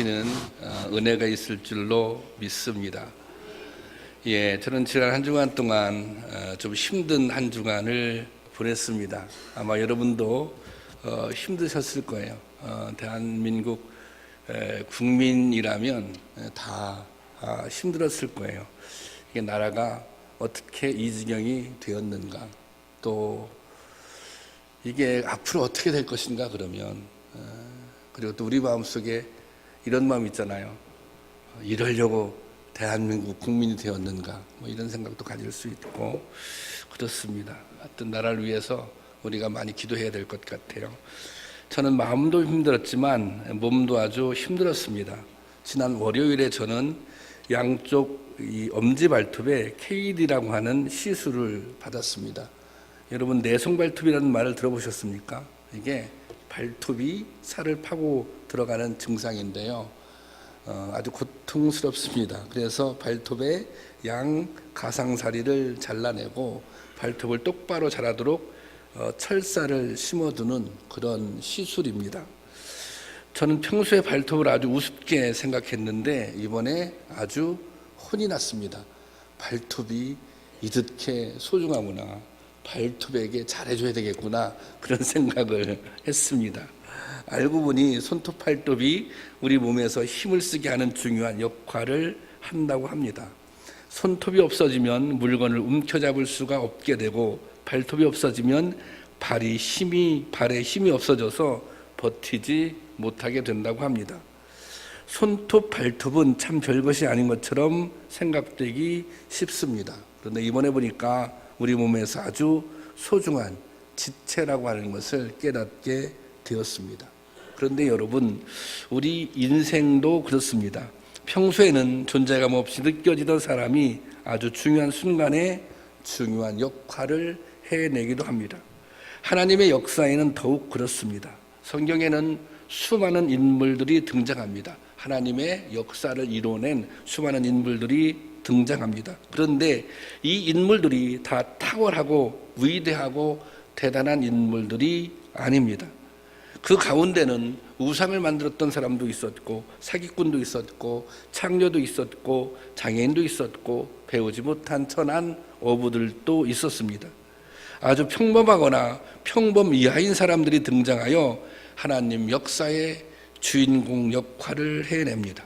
주시는 은혜가 있을 줄로 믿습니다. 저는 지난 한 주간 동안 좀 힘든 한 주간을 보냈습니다. 아마 여러분도 힘드셨을 거예요. 대한민국 국민이라면 다 힘들었을 거예요. 이게 나라가 어떻게 이 지경이 되었는가, 또 이게 앞으로 어떻게 될 것인가. 그러면 그리고 또 우리 마음속에 이런 마음 있잖아요. 이러려고 대한민국 국민이 되었는가, 이런 생각도 가질 수 있고 그렇습니다. 하여튼 나라를 위해서 우리가 많이 기도해야 될 것 같아요. 저는 마음도 힘들었지만 몸도 아주 힘들었습니다. 지난 월요일에 저는 양쪽 이 엄지 발톱에 KD라고 하는 시술을 받았습니다. 여러분, 내성 발톱이라는 말을 들어보셨습니까? 이게 발톱이 살을 파고 들어가는 증상인데요. 아주 고통스럽습니다. 그래서 발톱에 양 가상사리를 잘라내고 발톱을 똑바로 자라도록 철사를 심어두는 그런 시술입니다. 저는 평소에 발톱을 아주 우습게 생각했는데 이번에 아주 혼이 났습니다. 발톱이 이렇게 소중하구나, 발톱에게 잘해줘야 되겠구나, 그런 생각을 했습니다. 알고 보니 손톱 발톱이 우리 몸에서 힘을 쓰게 하는 중요한 역할을 한다고 합니다. 손톱이 없어지면 물건을 움켜잡을 수가 없게 되고, 발톱이 없어지면 발의 힘이 없어져서 버티지 못하게 된다고 합니다. 손톱 발톱은 참 별것이 아닌 것처럼 생각되기 쉽습니다. 그런데 이번에 보니까 우리 몸에서 아주 소중한 지체라고 하는 것을 깨닫게 되었습니다. 그런데 여러분, 우리 인생도 그렇습니다. 평소에는 존재감 없이 느껴지던 사람이 아주 중요한 순간에 중요한 역할을 해내기도 합니다. 하나님의 역사에는 더욱 그렇습니다. 성경에는 수많은 인물들이 등장합니다. 하나님의 역사를 이뤄낸 수많은 인물들이 등장합니다. 그런데 이 인물들이 다 탁월하고 위대하고 대단한 인물들이 아닙니다. 그 가운데는 우상을 만들었던 사람도 있었고, 사기꾼도 있었고, 창녀도 있었고, 장애인도 있었고, 배우지 못한 천한 어부들도 있었습니다. 아주 평범하거나 평범 이하인 사람들이 등장하여 하나님 역사의 주인공 역할을 해냅니다.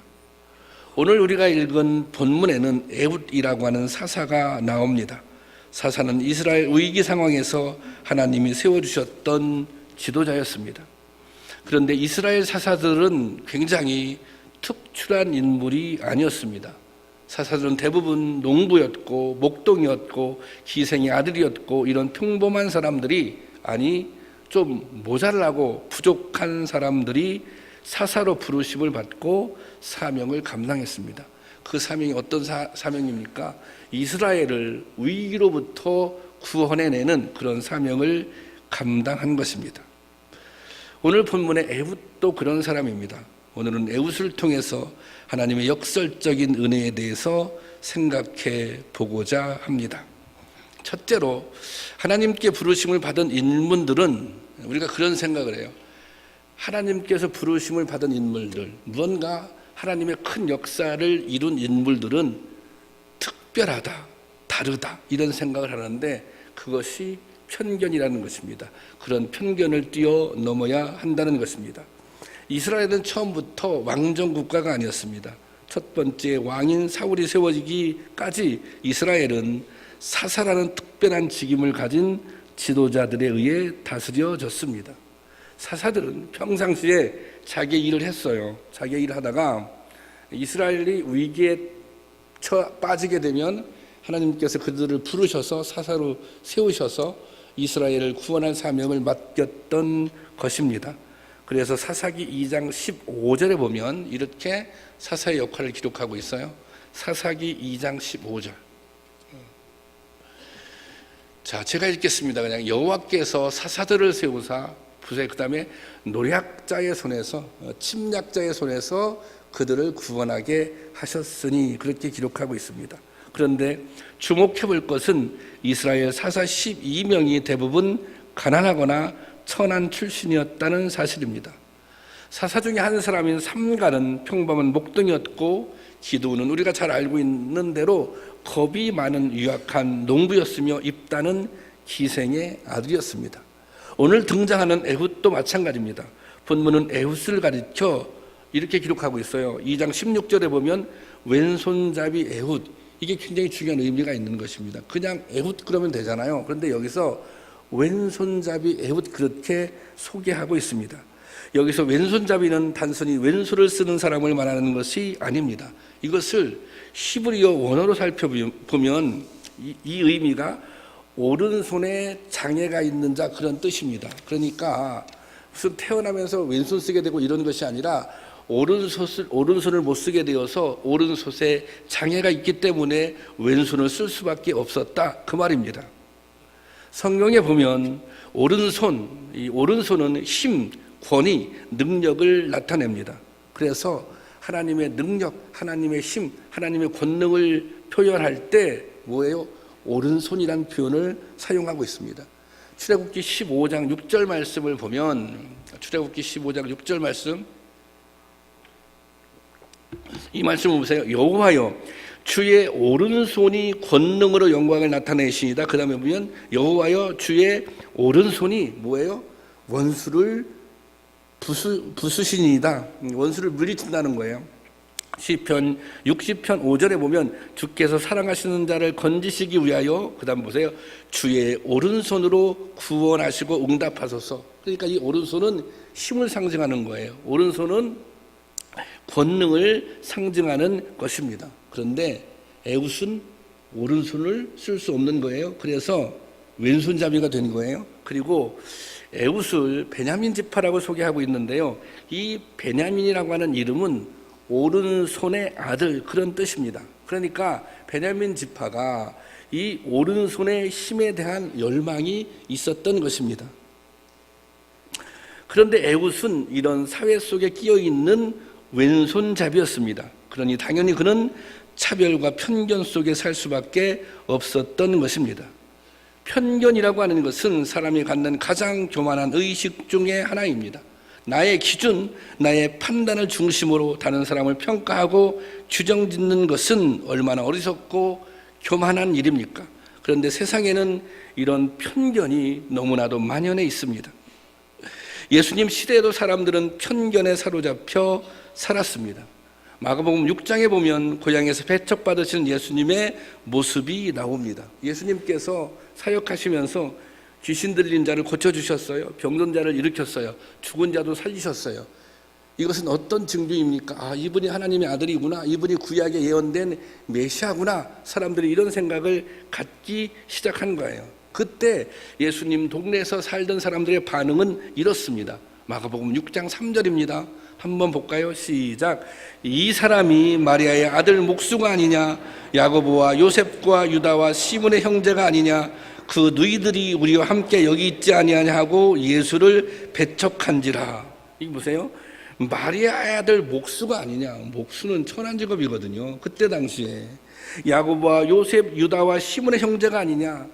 오늘 우리가 읽은 본문에는 에훗이라고 하는 사사가 나옵니다. 사사는 이스라엘 위기 상황에서 하나님이 세워주셨던 지도자였습니다. 그런데 이스라엘 사사들은 굉장히 특출한 인물이 아니었습니다. 사사들은 대부분 농부였고 목동이었고 기생의 아들이었고, 이런 평범한 사람들이, 아니 좀 모자라고 부족한 사람들이 사사로 부르심을 받고 사명을 감당했습니다. 그 사명이 어떤 사명입니까? 이스라엘을 위기로부터 구원해내는 그런 사명을 감당한 것입니다. 오늘 본문의 에훗도 그런 사람입니다. 오늘은 에훗을 통해서 하나님의 역설적인 은혜에 대해서 생각해 보고자 합니다. 첫째로, 하나님께 부르심을 받은 인물들은, 우리가 그런 생각을 해요. 하나님께서 부르심을 받은 인물들, 무언가 하나님의 큰 역사를 이룬 인물들은 특별하다, 다르다, 이런 생각을 하는데 그것이 편견이라는 것입니다. 그런 편견을 뛰어넘어야 한다는 것입니다. 이스라엘은 처음부터 왕정 국가가 아니었습니다. 첫 번째 왕인 사울이 세워지기까지 이스라엘은 사사라는 특별한 직임을 가진 지도자들에 의해 다스려졌습니다. 사사들은 평상시에 자기 일을 했어요. 자기 일을 하다가 이스라엘이 위기에 빠지게 되면 하나님께서 그들을 부르셔서 사사로 세우셔서 이스라엘을 구원할 사명을 맡겼던 것입니다. 그래서 사사기 2장 15절에 보면 이렇게 사사의 역할을 기록하고 있어요. 사사기 2장 15절. 자, 제가 읽겠습니다. 그냥 여호와께서 사사들을 세우사 그 다음에 노략자의 손에서, 침략자의 손에서 그들을 구원하게 하셨으니, 그렇게 기록하고 있습니다. 그런데 주목해 볼 것은 이스라엘 사사 12명이 대부분 가난하거나 천한 출신이었다는 사실입니다. 사사 중에 한 사람인 삼갈은 평범한 목동이었고 기드온은 우리가 잘 알고 있는 대로 겁이 많은 유약한 농부였으며 입다는 기생의 아들이었습니다. 오늘 등장하는 에훗도 마찬가지입니다. 본문은 에훗을 가리켜 이렇게 기록하고 있어요. 2장 16절에 보면 왼손잡이 에훗, 이게 굉장히 중요한 의미가 있는 것입니다. 그냥 에훗 그러면 되잖아요. 그런데 여기서 왼손잡이 에훗 그렇게 소개하고 있습니다. 여기서 왼손잡이는 단순히 왼손을 쓰는 사람을 말하는 것이 아닙니다. 이것을 히브리어 원어로 살펴보면 이 의미가 오른손에 장애가 있는 자, 그런 뜻입니다. 그러니까 무슨 태어나면서 왼손 쓰게 되고 이런 것이 아니라 오른손을 못 쓰게 되어서 오른손에 장애가 있기 때문에 왼손을 쓸 수밖에 없었다, 그 말입니다. 성경에 보면 이 오른손은 힘, 권위, 능력을 나타냅니다. 그래서 하나님의 능력, 하나님의 힘, 하나님의 권능을 표현할 때 뭐예요? 오른손이란 표현을 사용하고 있습니다. 출애굽기 15장 6절 말씀을 보면, 출애굽기 15장 6절 말씀, 이 말씀을 보세요. 여호와여 주의 오른손이 권능으로 영광을 나타내시이다. 그 다음에 보면 여호와여 주의 오른손이 뭐예요? 원수를 부수시니이다. 원수를 물리친다는 거예요. 시편 60편 5절에 보면 주께서 사랑하시는 자를 건지시기 위하여, 그 다음 보세요. 주의 오른손으로 구원하시고 응답하소서. 그러니까 이 오른손은 힘을 상징하는 거예요. 오른손은 권능을 상징하는 것입니다. 그런데 에훗은 오른손을 쓸 수 없는 거예요. 그래서 왼손잡이가 된 거예요. 그리고 에훗을 베냐민 지파라고 소개하고 있는데요. 이 베냐민이라고 하는 이름은 오른손의 아들, 그런 뜻입니다. 그러니까 베냐민 지파가 이 오른손의 힘에 대한 열망이 있었던 것입니다. 그런데 에훗은 이런 사회 속에 끼어 있는 왼손잡이였습니다. 그러니 당연히 그는 차별과 편견 속에 살 수밖에 없었던 것입니다. 편견이라고 하는 것은 사람이 갖는 가장 교만한 의식 중에 하나입니다. 나의 기준, 나의 판단을 중심으로 다른 사람을 평가하고 규정짓는 것은 얼마나 어리석고 교만한 일입니까? 그런데 세상에는 이런 편견이 너무나도 만연해 있습니다. 예수님 시대에도 사람들은 편견에 사로잡혀 살았습니다. 마가복음 6장에 보면 고향에서 배척받으신 예수님의 모습이 나옵니다. 예수님께서 사역하시면서 귀신 들린 자를 고쳐주셨어요. 병든 자를 일으켰어요. 죽은 자도 살리셨어요. 이것은 어떤 증거입니까? 아, 이분이 하나님의 아들이구나. 이분이 구약에 예언된 메시아구나. 사람들이 이런 생각을 갖기 시작한 거예요. 그때 예수님 동네에서 살던 사람들의 반응은 이렇습니다. 마가복음 6장 3절입니다. 한번 볼까요? 시작. 이 사람이 마리아의 아들 목수가 아니냐? 야고보와 요셉과 유다와 시몬의 형제가 아니냐? 그 너희들이 우리와 함께 여기 있지 아니하냐 하고 예수를 배척한지라. 이거 보세요. 마리아의 아들 목수가 아니냐? 목수는 천한 직업이거든요. 그때 당시에 야고보와 요셉, 유다와 시몬의 형제가 아니냐?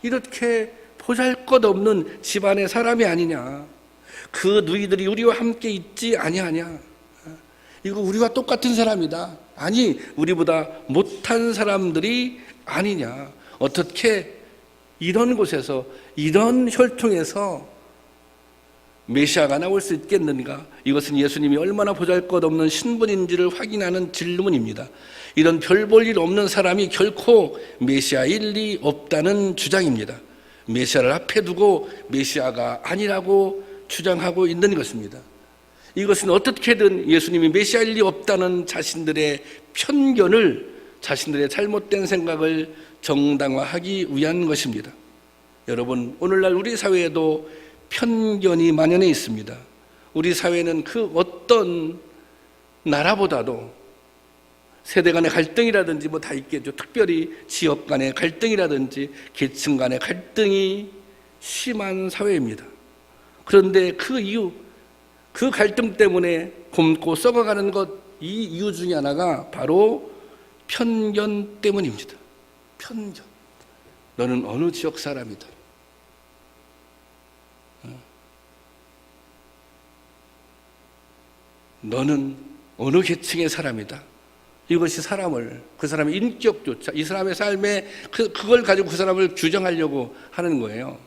이렇게 보잘것없는 집안의 사람이 아니냐? 그 너희들이 우리와 함께 있지 아니하냐? 이거 우리와 똑같은 사람이다. 아니, 우리보다 못한 사람들이 아니냐? 어떻게 이런 곳에서, 이런 혈통에서 메시아가 나올 수 있겠는가? 이것은 예수님이 얼마나 보잘것없는 신분인지를 확인하는 질문입니다. 이런 별 볼 일 없는 사람이 결코 메시아일 리 없다는 주장입니다. 메시아를 앞에 두고 메시아가 아니라고 주장하고 있는 것입니다. 이것은 어떻게든 예수님이 메시아일 리 없다는 자신들의 편견을, 자신들의 잘못된 생각을 정당화하기 위한 것입니다. 여러분, 오늘날 우리 사회에도 편견이 만연해 있습니다. 우리 사회는 그 어떤 나라보다도 세대 간의 갈등이라든지 뭐 다 있겠죠. 특별히 지역 간의 갈등이라든지 계층 간의 갈등이 심한 사회입니다. 그런데 그 이유, 그 갈등 때문에 곪고 썩어가는 것, 이 이유 중에 하나가 바로 편견 때문입니다. 편견. 너는 어느 지역 사람이다. 너는 어느 계층의 사람이다. 이것이 그 사람의 인격조차, 이 사람의 삶에 그걸 가지고 그 사람을 규정하려고 하는 거예요.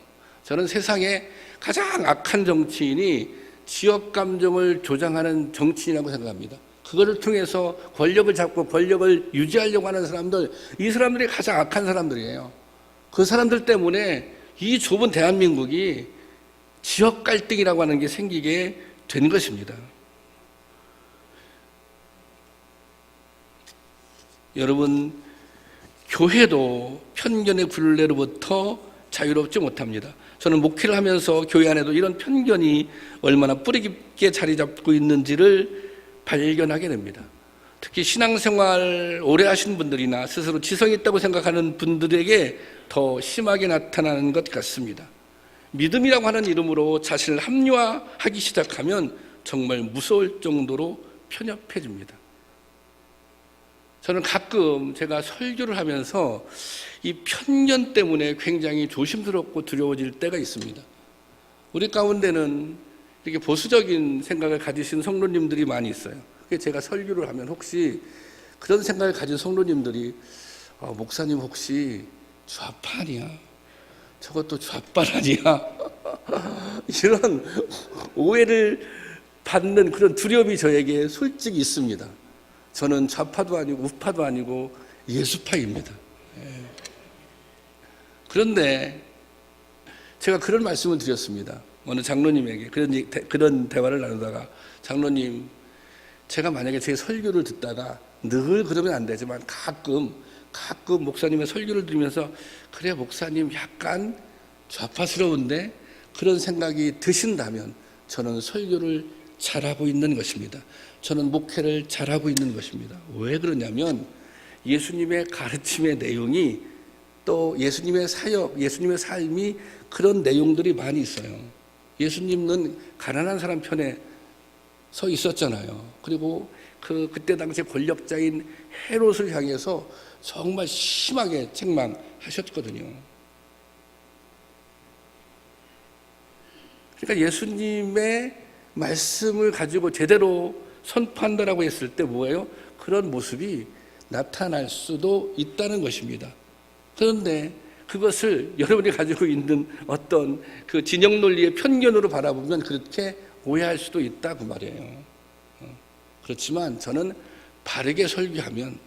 저는 세상에 가장 악한 정치인이 지역 감정을 조장하는 정치인이라고 생각합니다. 그거를 통해서 권력을 잡고 권력을 유지하려고 하는 사람들, 이 사람들이 가장 악한 사람들이에요. 그 사람들 때문에 이 좁은 대한민국이 지역 갈등이라고 하는 게 생기게 된 것입니다. 여러분, 교회도 편견의 굴레로부터 자유롭지 못합니다. 저는 목회를 하면서 교회 안에도 이런 편견이 얼마나 뿌리 깊게 자리 잡고 있는지를 발견하게 됩니다. 특히 신앙생활 오래 하신 분들이나 스스로 지성이 있다고 생각하는 분들에게 더 심하게 나타나는 것 같습니다. 믿음이라고 하는 이름으로 자신을 합리화하기 시작하면 정말 무서울 정도로 편협해집니다. 저는 가끔 제가 설교를 하면서 이 편견 때문에 굉장히 조심스럽고 두려워질 때가 있습니다. 우리 가운데는 이렇게 보수적인 생각을 가지신 성도님들이 많이 있어요. 그래서 제가 설교를 하면 혹시 그런 생각을 가진 성도님들이 목사님 혹시 좌파 아니야? 저것도 좌빨 아니야? 이런 오해를 받는 그런 두려움이 저에게 솔직히 있습니다. 저는 좌파도 아니고 우파도 아니고 예수파입니다. 그런데 제가 그런 말씀을 드렸습니다. 어느 장로님에게 그런 대화를 나누다가, 장로님, 제가 만약에 제 설교를 듣다가 늘 그러면 안 되지만 가끔 목사님의 설교를 들으면서 그래 목사님 약간 좌파스러운데 그런 생각이 드신다면 저는 설교를 잘하고 있는 것입니다. 저는 목회를 잘하고 있는 것입니다. 왜 그러냐면 예수님의 가르침의 내용이, 또 예수님의 사역, 예수님의 삶이 그런 내용들이 많이 있어요. 예수님은 가난한 사람 편에 서 있었잖아요. 그리고 그때 당시에 권력자인 헤롯을 향해서 정말 심하게 책망하셨거든요. 그러니까 예수님의 말씀을 가지고 제대로 선포한다라고 했을 때 뭐예요? 그런 모습이 나타날 수도 있다는 것입니다. 그런데 그것을 여러분이 가지고 있는 어떤 그 진영 논리의 편견으로 바라보면 그렇게 오해할 수도 있다 그 말이에요. 그렇지만 저는 바르게 설교하면,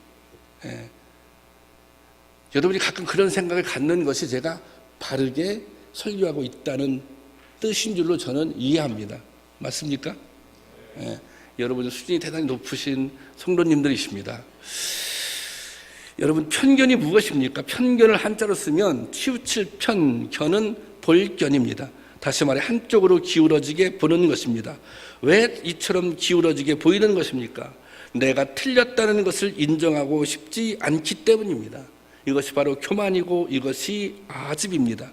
여러분이 가끔 그런 생각을 갖는 것이 제가 바르게 설교하고 있다는 뜻인 줄로 저는 이해합니다. 맞습니까? 여러분 수준이 대단히 높으신 성도님들이십니다. 여러분, 편견이 무엇입니까? 편견을 한자로 쓰면 치우칠 편견은 볼견입니다. 다시 말해 한쪽으로 기울어지게 보는 것입니다. 왜 이처럼 기울어지게 보이는 것입니까? 내가 틀렸다는 것을 인정하고 싶지 않기 때문입니다. 이것이 바로 교만이고 이것이 아집입니다.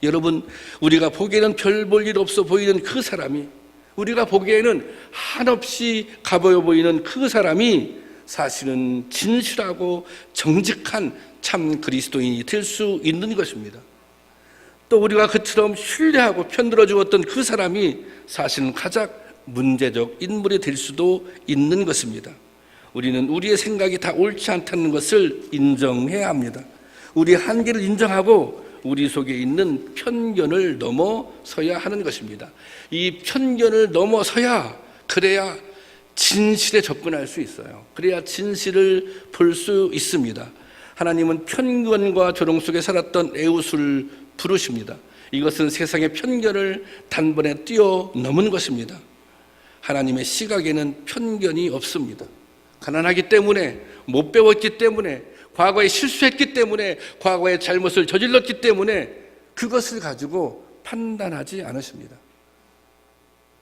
여러분, 우리가 보기에는 별 볼 일 없어 보이는 그 사람이, 우리가 보기에는 한없이 가보여 보이는 그 사람이 사실은 진실하고 정직한 참 그리스도인이 될 수 있는 것입니다. 또 우리가 그처럼 신뢰하고 편들어 주었던 그 사람이 사실은 가장 문제적 인물이 될 수도 있는 것입니다. 우리는 우리의 생각이 다 옳지 않다는 것을 인정해야 합니다. 우리의 한계를 인정하고 우리 속에 있는 편견을 넘어서야 하는 것입니다. 이 편견을 넘어서야, 그래야 진실에 접근할 수 있어요. 그래야 진실을 볼 수 있습니다. 하나님은 편견과 조롱 속에 살았던 에웃을 부르십니다. 이것은 세상의 편견을 단번에 뛰어넘은 것입니다. 하나님의 시각에는 편견이 없습니다. 가난하기 때문에, 못 배웠기 때문에, 과거에 실수했기 때문에, 과거에 잘못을 저질렀기 때문에 그것을 가지고 판단하지 않으십니다.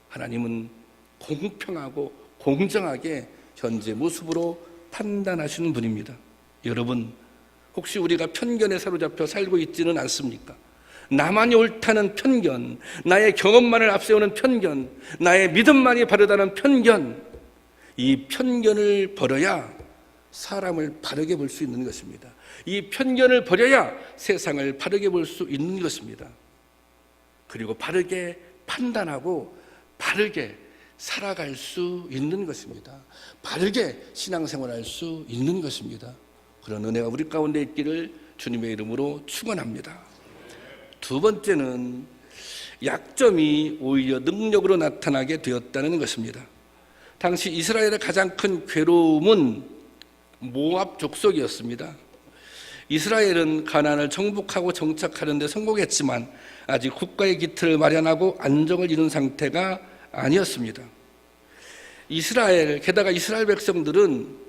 하나님은 공평하고 공정하게 현재 모습으로 판단하시는 분입니다. 여러분, 혹시 우리가 편견에 사로잡혀 살고 있지는 않습니까? 나만이 옳다는 편견, 나의 경험만을 앞세우는 편견, 나의 믿음만이 바르다는 편견, 이 편견을 버려야 사람을 바르게 볼 수 있는 것입니다. 이 편견을 버려야 세상을 바르게 볼 수 있는 것입니다. 그리고 바르게 판단하고 바르게 살아갈 수 있는 것입니다. 바르게 신앙생활할 수 있는 것입니다. 그런 은혜가 우리 가운데 있기를 주님의 이름으로 축원합니다. 두 번째는 약점이 오히려 능력으로 나타나게 되었다는 것입니다. 당시 이스라엘의 가장 큰 괴로움은 모압 족속이었습니다. 이스라엘은 가나안을 정복하고 정착하는 데 성공했지만 아직 국가의 기틀을 마련하고 안정을 이룬 상태가 아니었습니다. 게다가 이스라엘 백성들은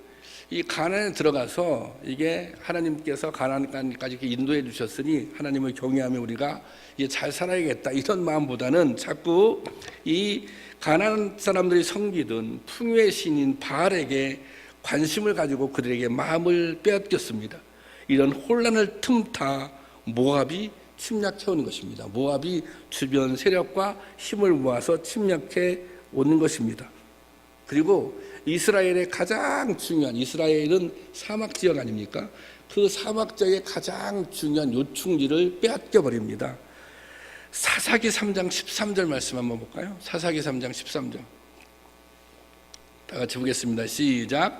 이 가나안에 들어가서 이게 하나님께서 가나안까지 이렇게 인도해 주셨으니 하나님을 경외하며 우리가 이제 잘 살아야겠다 이런 마음보다는 자꾸 이 가나안 사람들이 섬기던 풍요의 신인 바알에게 관심을 가지고 그들에게 마음을 빼앗겼습니다. 이런 혼란을 틈타 모압이 침략해 오는 것입니다. 모압이 주변 세력과 힘을 모아서 침략해 오는 것입니다. 그리고 이스라엘의 가장 중요한, 이스라엘은 사막 지역 아닙니까? 그 사막 지역의 가장 중요한 요충지를 빼앗겨 버립니다. 사사기 3장 13절 말씀 한번 볼까요? 사사기 3장 13절 다 같이 보겠습니다. 시작.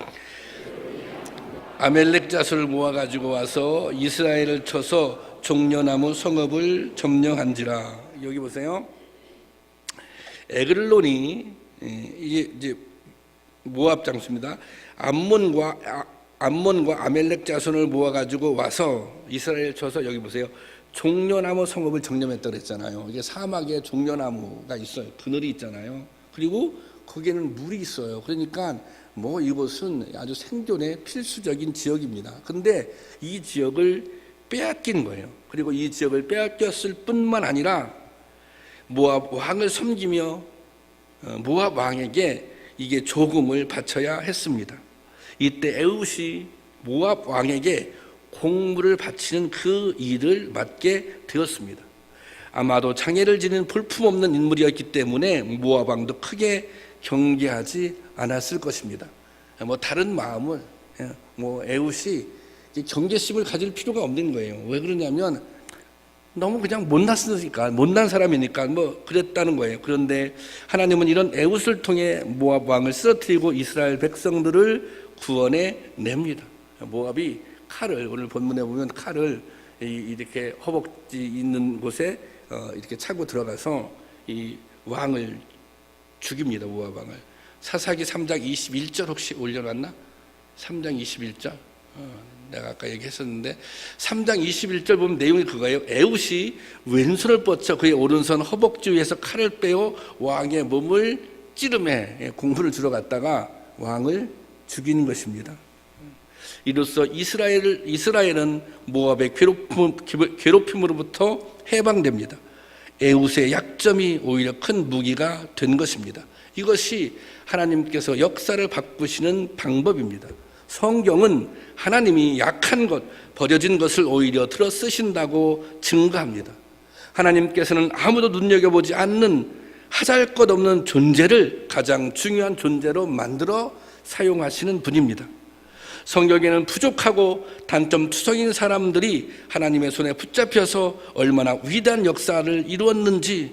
아멜렉 자손을 모아가지고 와서 이스라엘을 쳐서 종려나무 성읍을 점령한지라. 여기 보세요. 에글론이 이제 모압 장수입니다. 암몬과 아멜렉 자손을 모아가지고 와서 이스라엘 쳐서 여기 보세요. 종려나무 성읍을 점령했다고 했잖아요. 이게 사막에 종려나무가 있어요. 그늘이 있잖아요. 그리고 거기에는 물이 있어요. 그러니까 이곳은 아주 생존의 필수적인 지역입니다. 근데 이 지역을 빼앗긴 거예요. 그리고 이 지역을 빼앗겼을 뿐만 아니라 모압 왕을 섬기며 모압 왕에게 이게 조금을 바쳐야 했습니다. 이때 에훗이 모압 왕에게 공물을 바치는 그 일을 맡게 되었습니다. 아마도 장애를 지닌 볼품없는 인물이었기 때문에 모압 왕도 크게 경계하지 않았을 것입니다. 다른 마음을 에훗이 경계심을 가질 필요가 없는 거예요. 왜 그러냐면 너무 그냥 못난 사람이니까 그랬다는 거예요. 그런데 하나님은 이런 에훗을 통해 모압 왕을 쓰러뜨리고 이스라엘 백성들을 구원해 냅니다. 모압이 칼을, 오늘 본문에 보면 칼을 이렇게 허벅지 있는 곳에 이렇게 차고 들어가서 이 왕을 죽입니다. 모압 왕을. 사사기 3장 21절 혹시 올려놨나? 3장 21절. 내가 아까 얘기했었는데 3장 21절 보면 내용이 그거예요. 에훗이 왼손을 뻗쳐 그의 오른손 허벅지 위에서 칼을 빼어 왕의 몸을 찌르매 공분을 주러 갔다가 왕을 죽이는 것입니다. 이로써 이스라엘은 모압의 괴롭힘으로부터 해방됩니다. 에훗의 약점이 오히려 큰 무기가 된 것입니다. 이것이 하나님께서 역사를 바꾸시는 방법입니다. 성경은 하나님이 약한 것, 버려진 것을 오히려 들어 쓰신다고 증거합니다. 하나님께서는 아무도 눈여겨보지 않는 하잘것없는 존재를 가장 중요한 존재로 만들어 사용하시는 분입니다. 성경에는 부족하고 단점투성인 사람들이 하나님의 손에 붙잡혀서 얼마나 위대한 역사를 이루었는지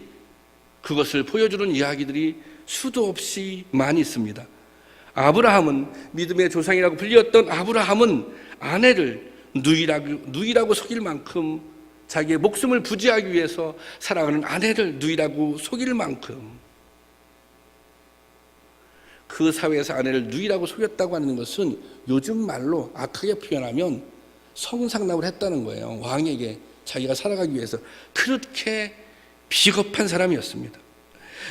그것을 보여주는 이야기들이 수도 없이 많이 있습니다. 아브라함은, 믿음의 조상이라고 불렸던 아브라함은 아내를 누이라고 속일 만큼, 자기의 목숨을 부지하기 위해서 사랑하는 아내를 누이라고 속일 만큼 그 사회에서 아내를 누이라고 속였다고 하는 것은 요즘 말로 악하게 표현하면 성상납을 했다는 거예요. 왕에게 자기가 살아가기 위해서. 그렇게 비겁한 사람이었습니다.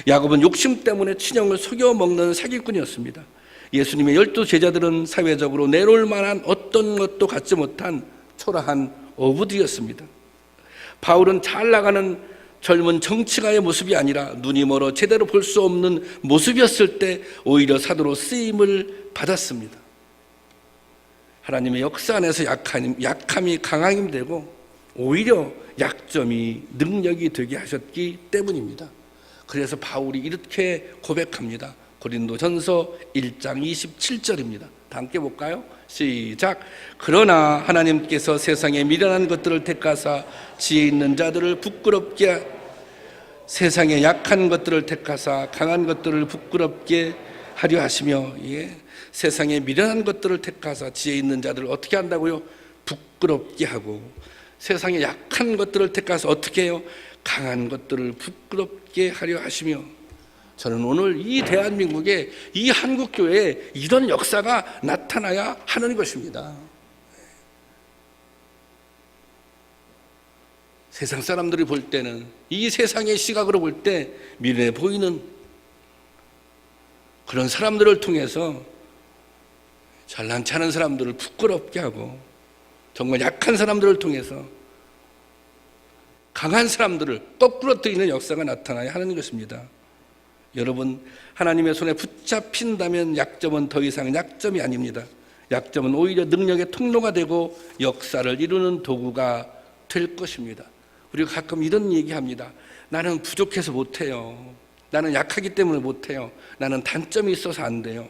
야곱은 욕심 때문에 친형을 속여 먹는 사기꾼이었습니다. 예수님의 12 제자들은 사회적으로 내놓을 만한 어떤 것도 갖지 못한 초라한 어부들이었습니다. 바울은 잘 나가는 젊은 정치가의 모습이 아니라 눈이 멀어 제대로 볼 수 없는 모습이었을 때 오히려 사도로 쓰임을 받았습니다. 하나님의 역사 안에서 약함이 강함이 되고 오히려 약점이 능력이 되게 하셨기 때문입니다. 그래서 바울이 이렇게 고백합니다. 고린도전서 1장 27절입니다. 다 함께 볼까요? 시작. 그러나 하나님께서 세상에 미련한 것들을 택하사 지혜 있는 자들을 부끄럽게 세상의 약한 것들을 택하사 강한 것들을 부끄럽게 하려 하시며, 예, 세상의 미련한 것들을 택하사 지혜 있는 자들을 어떻게 한다고요? 부끄럽게 하고, 세상의 약한 것들을 택하사 어떻게 해요? 강한 것들을 부끄럽게 하려 하시며. 저는 오늘 이 대한민국에, 이 한국교회에 이런 역사가 나타나야 하는 것입니다. 세상 사람들이 볼 때는, 이 세상의 시각으로 볼 때 미련해 보이는 그런 사람들을 통해서 잘난치 않은 사람들을 부끄럽게 하고, 정말 약한 사람들을 통해서 강한 사람들을 거꾸로 뜨이는 역사가 나타나야 하는 것입니다. 여러분, 하나님의 손에 붙잡힌다면 약점은 더 이상 약점이 아닙니다. 약점은 오히려 능력의 통로가 되고 역사를 이루는 도구가 될 것입니다. 우리가 가끔 이런 얘기합니다. 나는 부족해서 못해요. 나는 약하기 때문에 못해요. 나는 단점이 있어서 안 돼요.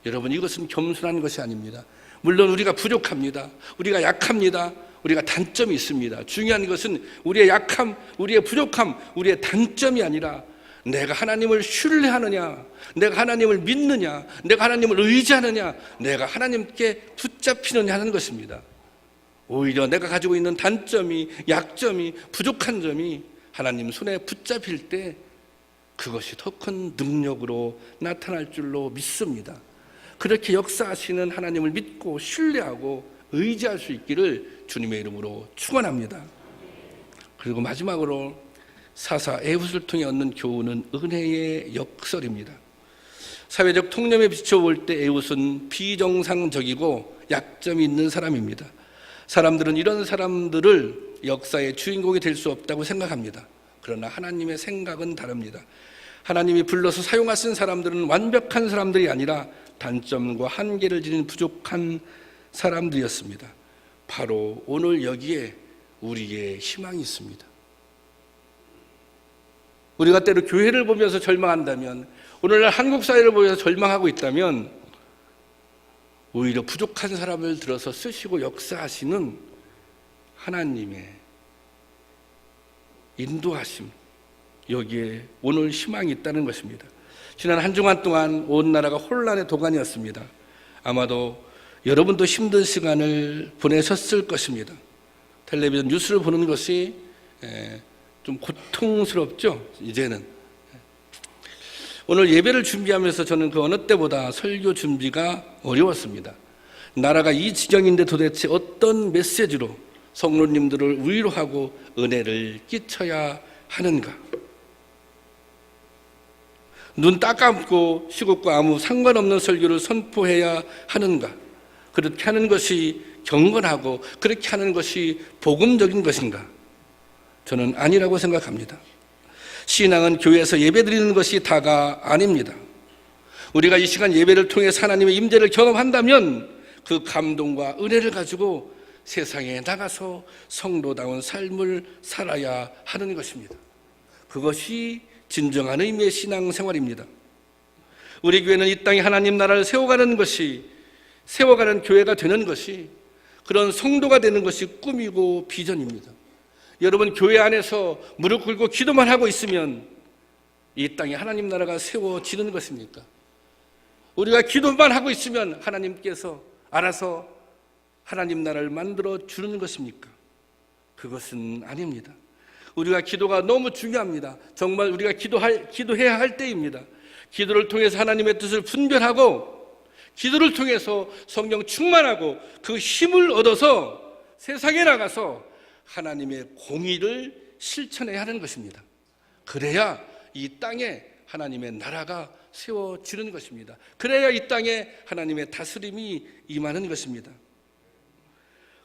여러분, 이것은 겸손한 것이 아닙니다. 물론 우리가 부족합니다. 우리가 약합니다. 우리가 단점이 있습니다. 중요한 것은 우리의 약함, 우리의 부족함, 우리의 단점이 아니라 내가 하나님을 신뢰하느냐, 내가 하나님을 믿느냐, 내가 하나님을 의지하느냐, 내가 하나님께 붙잡히느냐 하는 것입니다. 오히려 내가 가지고 있는 단점이, 약점이, 부족한 점이 하나님 손에 붙잡힐 때 그것이 더 큰 능력으로 나타날 줄로 믿습니다. 그렇게 역사하시는 하나님을 믿고 신뢰하고 의지할 수 있기를 주님의 이름으로 축원합니다. 그리고 마지막으로 사사 에훗을 통해 얻는 교훈은 은혜의 역설입니다. 사회적 통념에 비춰볼 때 에훗은 비정상적이고 약점이 있는 사람입니다. 사람들은 이런 사람들을 역사의 주인공이 될 수 없다고 생각합니다. 그러나 하나님의 생각은 다릅니다. 하나님이 불러서 사용하신 사람들은 완벽한 사람들이 아니라 단점과 한계를 지닌 부족한 사람들이었습니다. 바로 오늘 여기에 우리의 희망이 있습니다. 우리가 때로 교회를 보면서 절망한다면, 오늘날 한국 사회를 보면서 절망하고 있다면, 오히려 부족한 사람을 들어서 쓰시고 역사하시는 하나님의 인도하심, 여기에 오늘 희망이 있다는 것입니다. 지난 한 주간 동안 온 나라가 혼란의 도가니였습니다. 아마도 여러분도 힘든 시간을 보내셨을 것입니다. 텔레비전 뉴스를 보는 것이 좀 고통스럽죠, 이제는. 오늘 예배를 준비하면서 저는 그 어느 때보다 설교 준비가 어려웠습니다. 나라가 이 지경인데 도대체 어떤 메시지로 성도님들을 위로하고 은혜를 끼쳐야 하는가? 눈 딱 감고 시국과 아무 상관없는 설교를 선포해야 하는가? 그렇게 하는 것이 경건하고 그렇게 하는 것이 복음적인 것인가? 저는 아니라고 생각합니다. 신앙은 교회에서 예배드리는 것이 다가 아닙니다. 우리가 이 시간 예배를 통해서 하나님의 임재를 경험한다면 그 감동과 은혜를 가지고 세상에 나가서 성도다운 삶을 살아야 하는 것입니다. 그것이 진정한 의미의 신앙생활입니다. 우리 교회는 이 땅에 하나님 나라를 세워가는 교회가 되는 것이, 그런 성도가 되는 것이 꿈이고 비전입니다. 여러분, 교회 안에서 무릎 꿇고 기도만 하고 있으면 이 땅에 하나님 나라가 세워지는 것입니까? 우리가 기도만 하고 있으면 하나님께서 알아서 하나님 나라를 만들어 주는 것입니까? 그것은 아닙니다. 우리가 기도가 너무 중요합니다. 정말 우리가 기도해야 할 때입니다. 기도를 통해서 하나님의 뜻을 분별하고, 기도를 통해서 성령 충만하고 그 힘을 얻어서 세상에 나가서 하나님의 공의를 실천해야 하는 것입니다. 그래야 이 땅에 하나님의 나라가 세워지는 것입니다. 그래야 이 땅에 하나님의 다스림이 임하는 것입니다.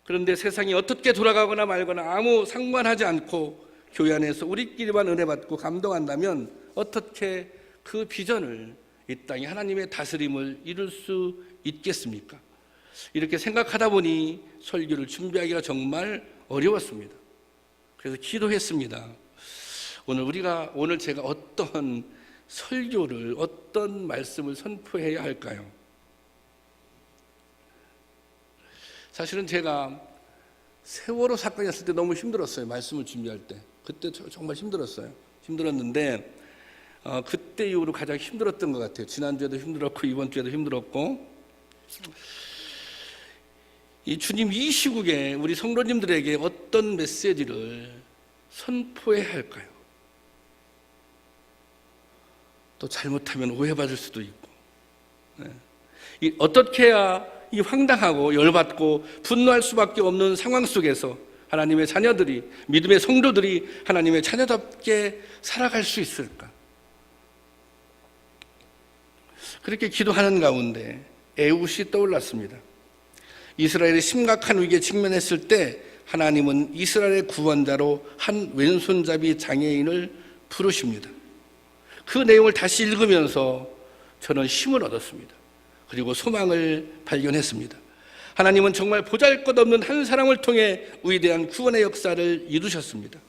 그런데 세상이 어떻게 돌아가거나 말거나 아무 상관하지 않고 교회 안에서 우리끼리만 은혜 받고 감동한다면 어떻게 그 비전을, 이 땅에 하나님의 다스림을 이룰 수 있겠습니까? 이렇게 생각하다 보니 설교를 준비하기가 정말 어려웠습니다. 그래서 기도했습니다. 오늘 제가 어떤 설교를, 어떤 말씀을 선포해야 할까요? 사실은 제가 세월호 사건이 났을 때 너무 힘들었어요. 말씀을 준비할 때. 그때 정말 힘들었어요. 힘들었는데 그때 이후로 가장 힘들었던 것 같아요. 지난주에도 힘들었고 이번 주에도 힘들었고, 이 주님 이 시국에 우리 성도님들에게 어떤 메시지를 선포해야 할까요? 또 잘못하면 오해받을 수도 있고, 어떻게 해야 이 황당하고 열받고 분노할 수밖에 없는 상황 속에서 하나님의 자녀들이, 믿음의 성도들이 하나님의 자녀답게 살아갈 수 있을까? 그렇게 기도하는 가운데 에훗이 떠올랐습니다. 이스라엘이 심각한 위기에 직면했을 때 하나님은 이스라엘의 구원자로 한 왼손잡이 장애인을 부르십니다. 그 내용을 다시 읽으면서 저는 힘을 얻었습니다. 그리고 소망을 발견했습니다. 하나님은 정말 보잘것없는 한 사람을 통해 위대한 구원의 역사를 이루셨습니다.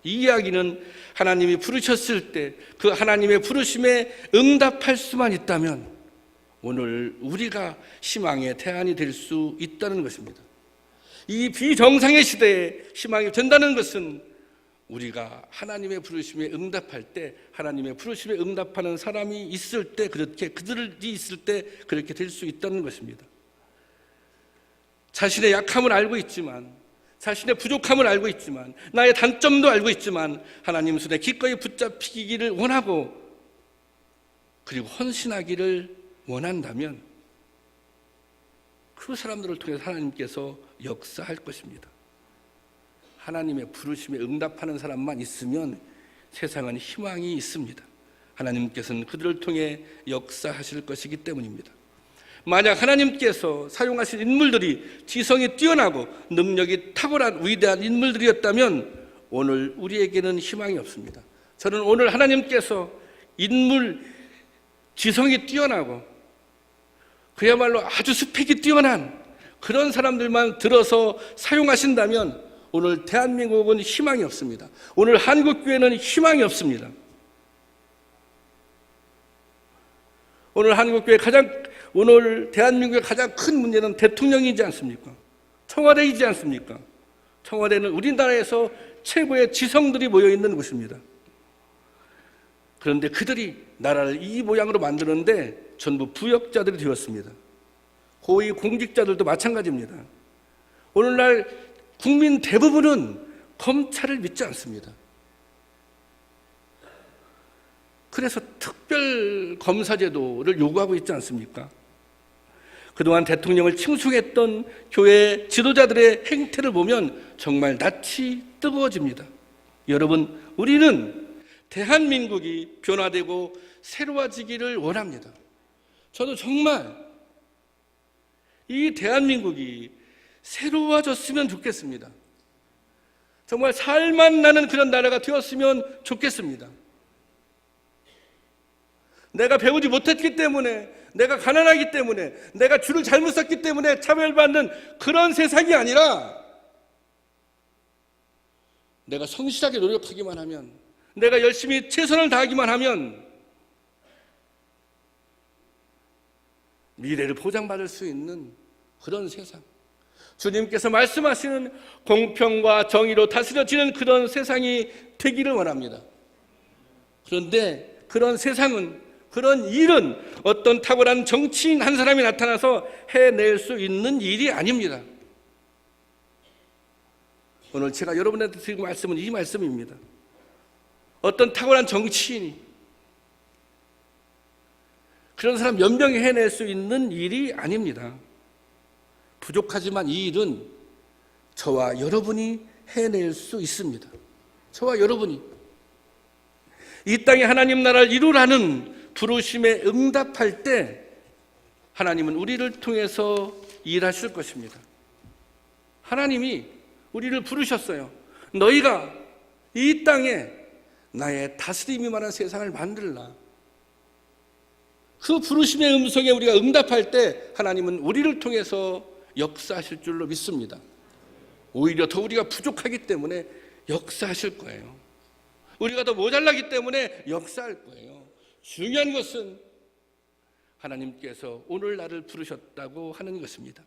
이 이야기는 하나님이 부르셨을 때 그 하나님의 부르심에 응답할 수만 있다면 오늘 우리가 희망의 태안이 될 수 있다는 것입니다. 이 비정상의 시대에 희망이 된다는 것은 우리가 하나님의 부르심에 응답할 때, 하나님의 부르심에 응답하는 사람이 있을 때, 그들이 있을 때 그렇게 될 수 있다는 것입니다. 자신의 약함을 알고 있지만, 자신의 부족함을 알고 있지만, 나의 단점도 알고 있지만 하나님 손에 기꺼이 붙잡히기를 원하고 그리고 헌신하기를 원한다면 그 사람들을 통해서 하나님께서 역사할 것입니다. 하나님의 부르심에 응답하는 사람만 있으면 세상은 희망이 있습니다. 하나님께서는 그들을 통해 역사하실 것이기 때문입니다. 만약 하나님께서 사용하신 인물들이 지성이 뛰어나고 능력이 탁월한 위대한 인물들이었다면 오늘 우리에게는 희망이 없습니다. 저는 오늘 하나님께서 지성이 뛰어나고 그야말로 아주 스펙이 뛰어난 그런 사람들만 들어서 사용하신다면 오늘 대한민국은 희망이 없습니다. 오늘 한국교회는 희망이 없습니다. 오늘 대한민국의 가장 큰 문제는 대통령이지 않습니까? 청와대이지 않습니까? 청와대는 우리나라에서 최고의 지성들이 모여있는 곳입니다. 그런데 그들이 나라를 이 모양으로 만드는데 전부 부역자들이 되었습니다. 고위 공직자들도 마찬가지입니다. 오늘날 국민 대부분은 검찰을 믿지 않습니다. 그래서 특별검사제도를 요구하고 있지 않습니까? 그동안 대통령을 칭송했던 교회 지도자들의 행태를 보면 정말 낯이 뜨거워집니다. 여러분, 우리는 대한민국이 변화되고 새로워지기를 원합니다. 저도 정말 이 대한민국이 새로워졌으면 좋겠습니다. 정말 살맛 나는 그런 나라가 되었으면 좋겠습니다. 내가 배우지 못했기 때문에, 내가 가난하기 때문에, 내가 줄을 잘못 섰기 때문에 차별받는 그런 세상이 아니라 내가 성실하게 노력하기만 하면, 내가 열심히 최선을 다하기만 하면 미래를 보장받을 수 있는 그런 세상, 주님께서 말씀하시는 공평과 정의로 다스려지는 그런 세상이 되기를 원합니다. 그런데 그런 세상은, 그런 일은 어떤 탁월한 정치인 한 사람이 나타나서 해낼 수 있는 일이 아닙니다. 오늘 제가 여러분한테 드리는 말씀은 이 말씀입니다. 어떤 탁월한 정치인이, 그런 사람 몇 명이 해낼 수 있는 일이 아닙니다. 부족하지만 이 일은 저와 여러분이 해낼 수 있습니다. 저와 여러분이 이 땅에 하나님 나라를 이루라는 부르심에 응답할 때 하나님은 우리를 통해서 일하실 것입니다. 하나님이 우리를 부르셨어요. 너희가 이 땅에 나의 다스림이 많은 세상을 만들라. 그 부르심의 음성에 우리가 응답할 때 하나님은 우리를 통해서 역사하실 줄로 믿습니다. 오히려 더 우리가 부족하기 때문에 역사하실 거예요. 우리가 더 모자라기 때문에 역사할 거예요. 중요한 것은 하나님께서 오늘 나를 부르셨다고 하는 것입니다.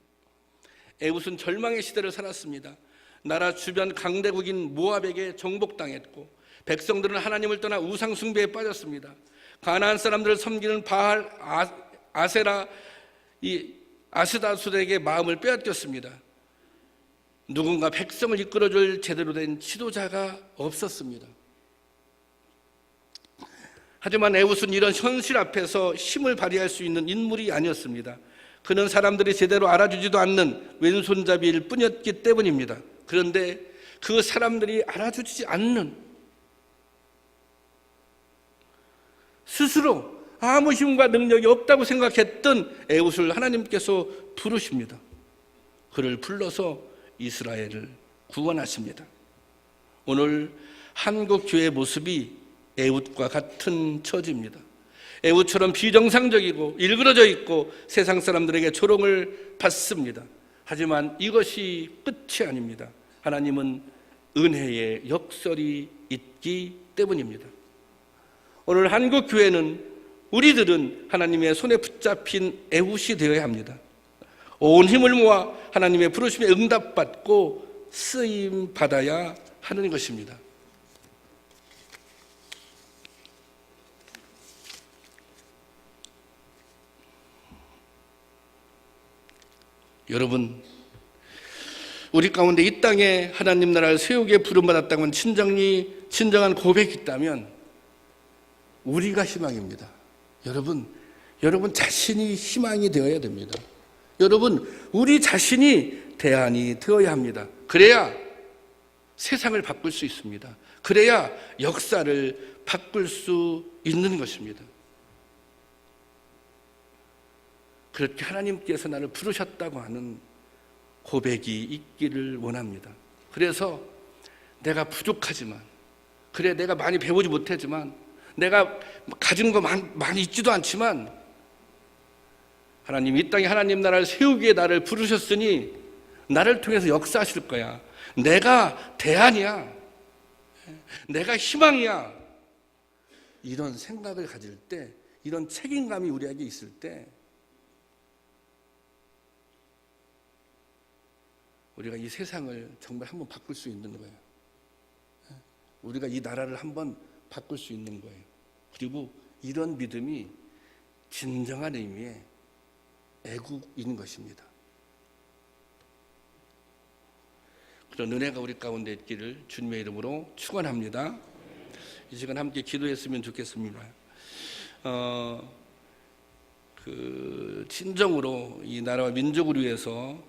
에훗은 절망의 시대를 살았습니다. 나라 주변 강대국인 모압에게 정복당했고 백성들은 하나님을 떠나 우상 숭배에 빠졌습니다. 가나안 사람들을 섬기는 바알, 아세라, 이 아스다술에게 마음을 빼앗겼습니다. 누군가 백성을 이끌어줄 제대로 된 지도자가 없었습니다. 하지만 에훗은 이런 현실 앞에서 힘을 발휘할 수 있는 인물이 아니었습니다. 그는 사람들이 제대로 알아주지도 않는 왼손잡이일 뿐이었기 때문입니다. 그런데 그 사람들이 알아주지 않는, 스스로 아무 힘과 능력이 없다고 생각했던 에훗을 하나님께서 부르십니다. 그를 불러서 이스라엘을 구원하십니다. 오늘 한국 교회의 모습이 에훗과 같은 처지입니다. 에훗처럼 비정상적이고 일그러져 있고 세상 사람들에게 조롱을 받습니다. 하지만 이것이 끝이 아닙니다. 하나님은 은혜의 역설이 있기 때문입니다. 오늘 한국 교회는, 우리들은 하나님의 손에 붙잡힌 에훗이 되어야 합니다. 온 힘을 모아 하나님의 부르심에 응답받고 쓰임 받아야 하는 것입니다. 여러분, 우리 가운데 이 땅에 하나님 나라를 세우기에 부름받았다는 진정한 고백이 있다면 우리가 희망입니다. 여러분 자신이 희망이 되어야 됩니다. 여러분, 우리 자신이 대안이 되어야 합니다. 그래야 세상을 바꿀 수 있습니다. 그래야 역사를 바꿀 수 있는 것입니다. 그렇게 하나님께서 나를 부르셨다고 하는 고백이 있기를 원합니다. 그래서 내가 부족하지만, 그래 내가 많이 배우지 못하지만, 내가 가진 거 많이 있지도 않지만, 하나님 이 땅에 하나님 나라를 세우기에 나를 부르셨으니 나를 통해서 역사하실 거야. 내가 대안이야. 내가 희망이야. 이런 생각을 가질 때, 이런 책임감이 우리에게 있을 때 우리가 이 세상을 정말 한번 바꿀 수 있는 거예요. 우리가 이 나라를 한번 바꿀 수 있는 거예요. 그리고 이런 믿음이 진정한 의미의 애국인 것입니다. 그런 은혜가 우리 가운데 있기를 주님의 이름으로 축원합니다. 이 시간 함께 기도했으면 좋겠습니다. 진정으로 이 나라와 민족을 위해서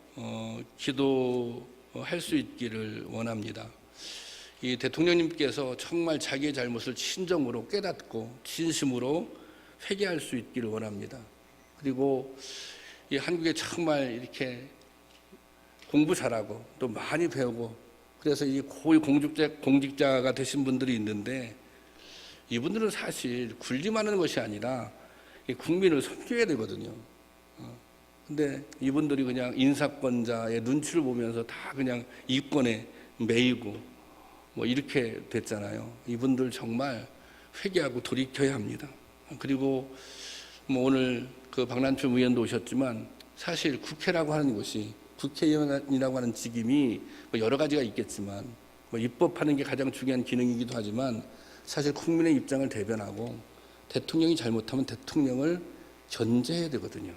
기도할 수 있기를 원합니다. 이 대통령님께서 정말 자기의 잘못을 진정으로 깨닫고 진심으로 회개할 수 있기를 원합니다. 그리고 이 한국에 정말 이렇게 공부 잘하고 또 많이 배우고 그래서 이 고위 공직자가 되신 분들이 있는데, 이분들은 사실 군림하는 것이 아니라 국민을 섬겨야 되거든요. 근데 이분들이 그냥 인사권자의 눈치를 보면서 다 그냥 이권에 매이고 뭐 이렇게 됐잖아요. 이분들 정말 회개하고 돌이켜야 합니다. 그리고 뭐 오늘 그 박난춘 의원도 오셨지만, 사실 국회라고 하는 것이, 국회의원이라고 하는 직임이 뭐 여러 가지가 있겠지만 뭐 입법하는 게 가장 중요한 기능이기도 하지만, 사실 국민의 입장을 대변하고 대통령이 잘못하면 대통령을 견제해야 되거든요.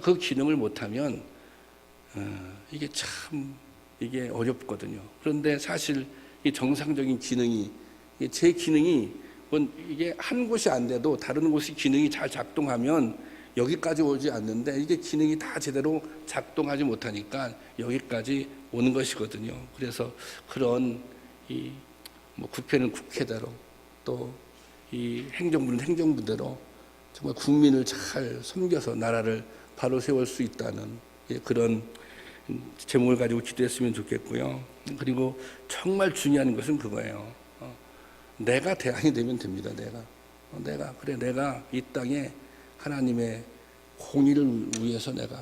그 기능을 못하면 이게 참 어렵거든요. 그런데 사실 이 정상적인 기능이, 제 기능이 이게 한 곳이 안 돼도 다른 곳의 기능이 잘 작동하면 여기까지 오지 않는데, 이게 기능이 다 제대로 작동하지 못하니까 여기까지 오는 것이거든요. 그래서 그런 뭐 국회는 국회대로, 또 이 행정부는 행정부대로 정말 국민을 잘 섬겨서 나라를 바로 세울 수 있다는 그런 제목을 가지고 기도했으면 좋겠고요. 그리고 정말 중요한 것은 그거예요. 내가 대안이 되면 됩니다. 내가 이 땅에 하나님의 공의를 위해서 내가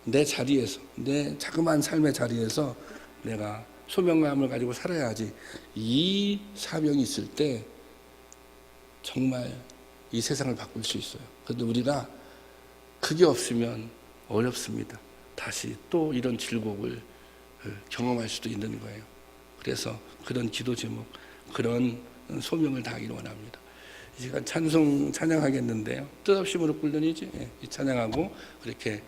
내 자리에서, 내 자그마한 삶의 자리에서 내가 소명감을 가지고 살아야지. 이 사명이 있을 때 정말 이 세상을 바꿀 수 있어요. 그런데 우리가 그게 없으면 어렵습니다. 다시 또 이런 질곡을 경험할 수도 있는 거예요. 그래서 그런 기도 제목 그런 소명을 다하기를 원합니다. 이 시간 찬양하겠는데요. 뜻없이 무릎 꿇는 이지 찬양하고 그렇게